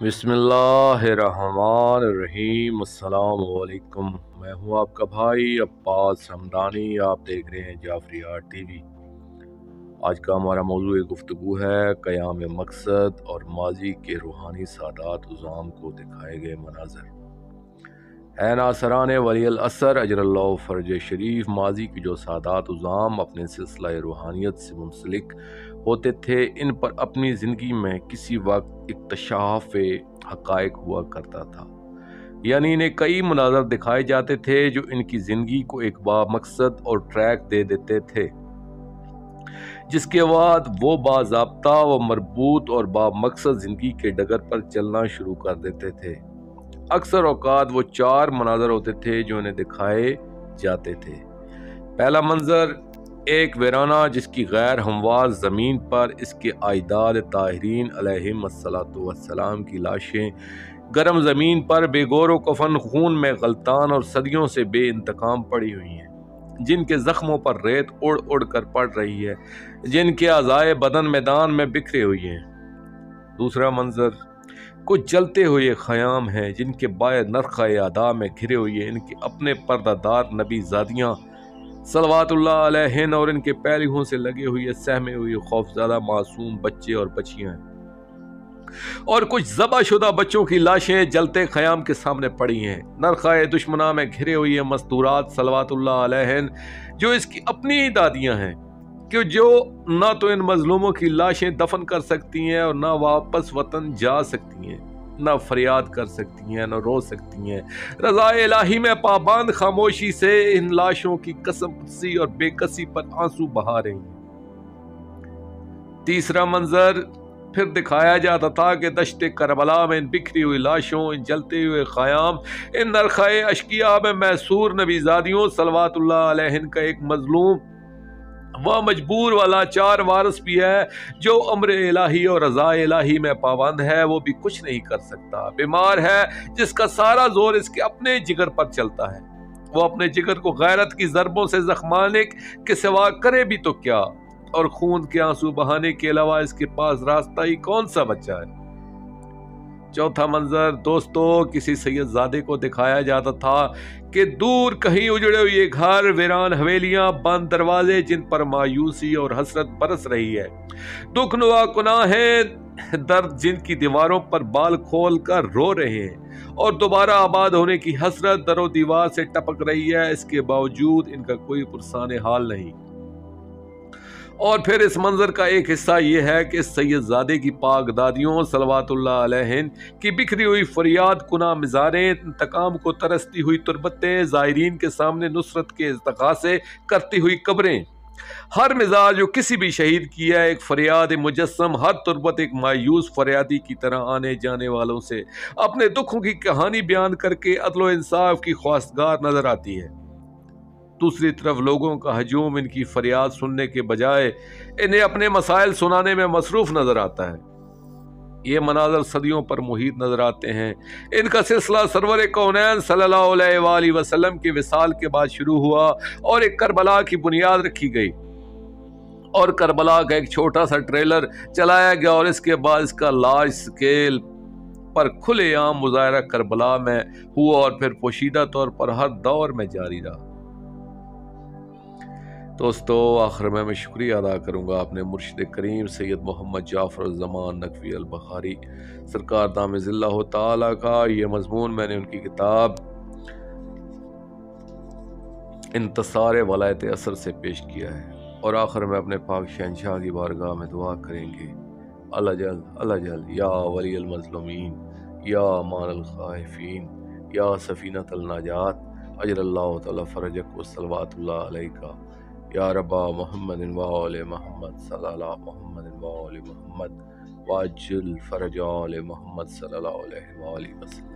बिस्मिल्लाहिर्रहमानिर्रहीम। अस्सलाम वालेकुम। मैं हूं आपका भाई अब्बास हमदानी। आप देख रहे हैं जाफरी आर्ट टीवी। आज का हमारा मौजूद गुफ्तगू है क़याम मकसद और माजी के रूहानी सादात उज़ाम को दिखाए गए मनाज़र। है नासरान वली अल असर अजरल्लाहु फ़र्ज शरीफ, माजी के जो सादात उज़ाम अपने सिलसिला रूहानियत से मुंसलिक होते थे, इन पर अपनी ज़िंदगी में किसी वक्त इक्तशाफ़ हक़ाइक़ हुआ करता था। यानी इन्हें कई मनाज़र दिखाए जाते थे जो इनकी ज़िंदगी को एक बामकसद और ट्रैक दे देते थे, जिसके बाद वो बाज़ाब्ता व मरबूत और बामकसद ज़िंदगी के डगर पर चलना शुरू कर देते थे। अक्सर औकात वो चार मनाज़र होते थे जो इन्हें दिखाए जाते थे। पहला मंजर, एक वीराना जिसकी गैर हमवार ज़मीन पर इसके आइदाद ताहिरीन अलैहिमुस्सलातु वस्सलाम की लाशें गर्म ज़मीन पर बेगौर कफन खून में गलतान और सदियों से बेइंतकाम पड़ी हुई हैं, जिनके ज़ख्मों पर रेत उड़ उड़ कर पड़ रही है, जिनके अज़ाए बदन मैदान में बिखरे हुए हैं। दूसरा मंजर, कुछ जलते हुए ख़याम हैं जिनके बाय नरख़ अदा में घिरे हुए इनके अपने पर्दादार नबी ज़ादियाँ सलवातुल्लाह अलैहिन और इनके पैरों से लगे हुए सहमे हुए खौफज़दा मासूम बच्चे और बच्चियाँ हैं। और कुछ ज़बहशुदा बच्चों की लाशें जलते ख़याम के सामने पड़ी हैं, नरख़ दुश्मना में घिरे हुए मस्तूरात सलवातुल्लाह अलैहिन जो इसकी अपनी दादियाँ हैं, कि जो ना तो इन मजलूमों की लाशें दफन कर सकती हैं और ना वापस वतन जा सकती हैं, ना फरियाद कर सकती हैं, ना रो सकती हैं। रज़ा इलाही में पाबंद खामोशी से इन लाशों की कसमसी और बेकसी पर आंसू बहा रही हैं। तीसरा मंजर, फिर दिखाया जाता था कि दश्ते करबला में इन बिखरी हुई लाशों, इन जलते हुए ख़याम, इन नरख़ाए अशकिया में मैसूर नबीज़ादियों सलवातुल्लाह अलैहिन का एक मजलूम वह मजबूर वाला चार वारस भी है, जो अम्र इलाही और रज़ा इलाही में पाबंद है, वो भी कुछ नहीं कर सकता। बीमार है जिसका सारा जोर इसके अपने जिगर पर चलता है, वो अपने जिगर को गैरत की ज़रबों से जख्माने के सिवा करे भी तो क्या, और खून के आंसू बहाने के अलावा इसके पास रास्ता ही कौन सा बचा है। चौथा मंजर, दोस्तों, किसी सैयदजादे को दिखाया जाता था कि दूर कहीं उजड़े हुए घर, वीरान हवेलियां, बंद दरवाजे जिन पर मायूसी और हसरत बरस रही है, दुखनुआ कुनाहें, दर्द जिनकी दीवारों पर बाल खोल कर रो रहे हैं, और दोबारा आबाद होने की हसरत दरो दीवार से टपक रही है। इसके बावजूद इनका कोई पुरसाने हाल नहीं। और फिर इस मंजर का एक हिस्सा ये है कि सैयदजादे की पाक दादियों सलवातुल्लाह अलैहिन की बिखरी हुई फरियाद कुना मिजारें, इंतकाम को तरसती हुई तुरबतें, ज़ायरीन के सामने नुसरत के इस्तग़ासे करती हुई कब्रें, हर मिजाज जो किसी भी शहीद की है एक फरियाद मुजस्सम, हर तुरबत एक मायूस फरियादी की तरह आने जाने वालों से अपने दुखों की कहानी बयान करके अदल व इंसाफ की ख्वास्तगार नजर आती है। दूसरी तरफ लोगों का हजूम इनकी फरियाद सुनने के बजाय इन्हें अपने मसाइल सुनाने में मसरूफ नजर आता है। ये मनाजर सदियों पर मुहित नजर आते हैं। इनका सिलसिला सरवर कौनैन सल्लल्लाहु अलैहि वसल्लम के विसाल के बाद शुरू हुआ और एक करबला की बुनियाद रखी गई और करबला का एक छोटा सा ट्रेलर चलाया गया, और इसके बाद इसका लार्ज स्केल पर खुलेआम मुजाहरा करबला में हुआ और फिर पोशीदा तौर पर हर दौर में जारी रहा। दोस्तों, आखिर में मैं शुक्रिया अदा करूँगा अपने मुर्शिद करीम सैयद मोहम्मद जाफ़र ज़मान नकवी अल बुखारी सरकार दाम ज़िल्लहु ताला का। ये मज़मून मैंने उनकी किताब इंतसार वलायत असर से पेश किया है। और आखिर में अपने पाक शहंशाह की बारगाह में दुआ करेंगे, अल्लाह जल या वली अल मज़लूमीन, या अमान अल खाइफीन, या सफ़ीनत अल नाजात, अजरल्लाहु तआला फ़रजक व सलवातुल्लाह अलैका, या रब्बा मुहम्मदिन व आले मुहम्मद सल्लल्लाहु मुहम्मदिन व आले मुहम्मद वाजिल फ़रज आले मुहम्मद सल्लल्लाहु अलैहि वसल्लम।